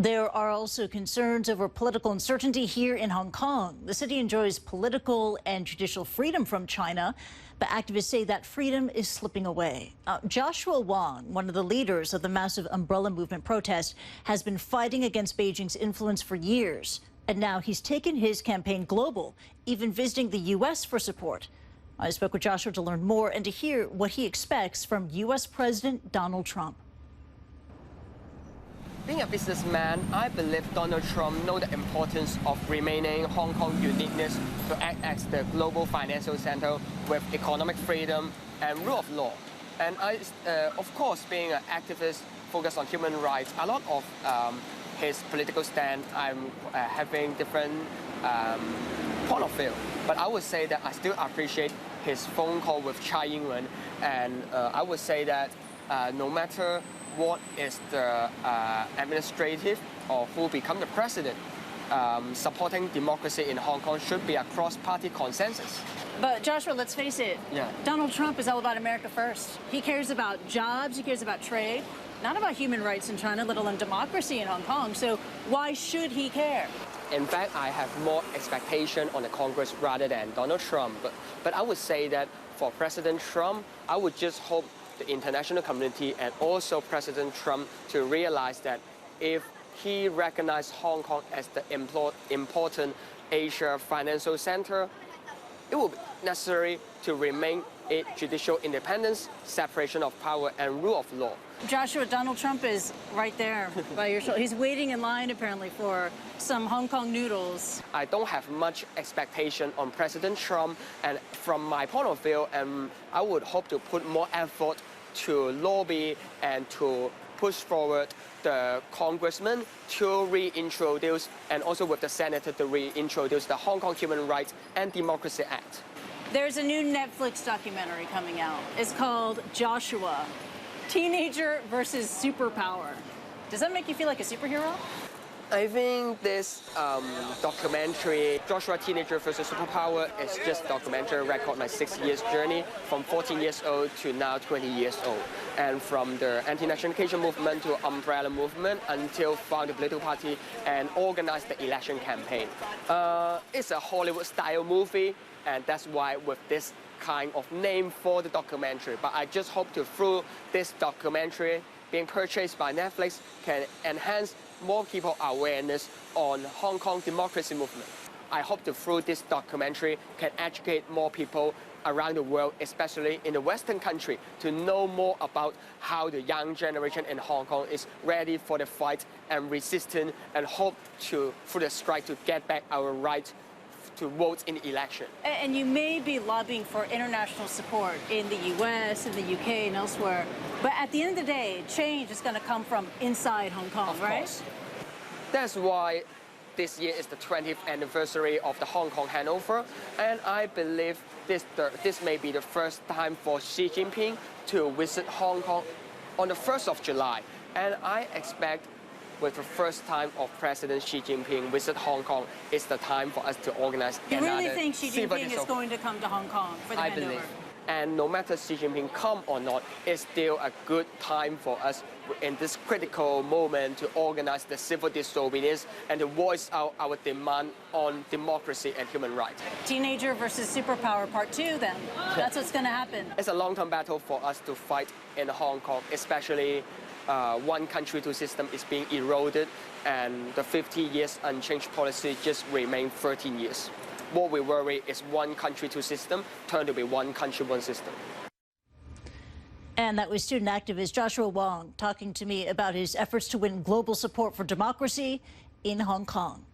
There are also concerns over political uncertainty here in Hong Kong. The city enjoys political and judicial freedom from China, but activists say that freedom is slipping away. Joshua Wong, one of the leaders of the massive umbrella movement protest, has been fighting against Beijing's influence for years. And now he's taken his campaign global, even visiting the U.S. for support. I spoke with Joshua to learn more and to hear what he expects from U.S. President Donald Trump. Being a businessman, I believe Donald Trump knows the importance of remaining Hong Kong's uniqueness to act as the global financial center with economic freedom and rule of law. And of course, being an activist focused on human rights, a lot of his political stand, I'm having different point of view. But I would say that I still appreciate his phone call with Tsai Ing-wen, and I would say that no matter what is the administrative or who become the president, supporting democracy in Hong Kong should be a cross-party consensus. But Joshua, let's face it, Donald Trump is all about America first. He cares about jobs, he cares about trade, not about human rights in China, let alone democracy in Hong Kong. So why should he care? In fact, I have more expectation on the Congress rather than Donald Trump. But I would say that for President Trump, I would just hope the international community and also President Trump to realize that if he recognized Hong Kong as the important Asia financial center, it will be necessary to remain a judicial independence, separation of power, and rule of law. Joshua, Donald Trump is right there by your shoulder. He's waiting in line, apparently, for some Hong Kong noodles. I don't have much expectation on President Trump, and from my point of view, I would hope to put more effort to lobby and to push forward the congressman to reintroduce, and also with the senator to reintroduce the Hong Kong Human Rights and Democracy Act. There's a new Netflix documentary coming out. It's called Joshua, Teenager versus Superpower. Does that make you feel like a superhero? I think this documentary, Joshua Teenager versus Superpower, is just a documentary record my 6 years journey from 14 years old to now 20 years old. And from the anti-nationalization movement to umbrella movement until found the political party and organized the election campaign. It's a Hollywood-style movie, and that's why with this kind of name for the documentary. But I just hope to, through this documentary being purchased by Netflix, can enhance more people awareness on Hong Kong democracy movement. I hope to, through this documentary, can educate more people around the world, especially in the Western country, to know more about how the young generation in Hong Kong is ready for the fight and resistant, and hope to, through the strike, to get back our right to vote in the election. And you may be lobbying for international support in the U.S., in the UK, and elsewhere. But at the end of the day, change is going to come from inside Hong Kong, right? Of course. That's why this year is the 20th anniversary of the Hong Kong handover, and I believe this may be the first time for Xi Jinping to visit Hong Kong on the 1st of July. And I expect with the first time of President Xi Jinping visit Hong Kong, it's the time for us to organize another. You really think Xi Jinping is going to come to Hong Kong for the handover? I believe. And no matter Xi Jinping come or not, it's still a good time for us in this critical moment to organize the civil disobedience and to voice out our demand on democracy and human rights. Teenager versus superpower part 2 then. That's what's going to happen. It's a long-term battle for us to fight in Hong Kong, especially one country, two system is being eroded, and the 50 years unchanged policy just remain 13 years. What we worry is one country, two system turn to be one country, one system. And that was student activist Joshua Wong talking to me about his efforts to win global support for democracy in Hong Kong.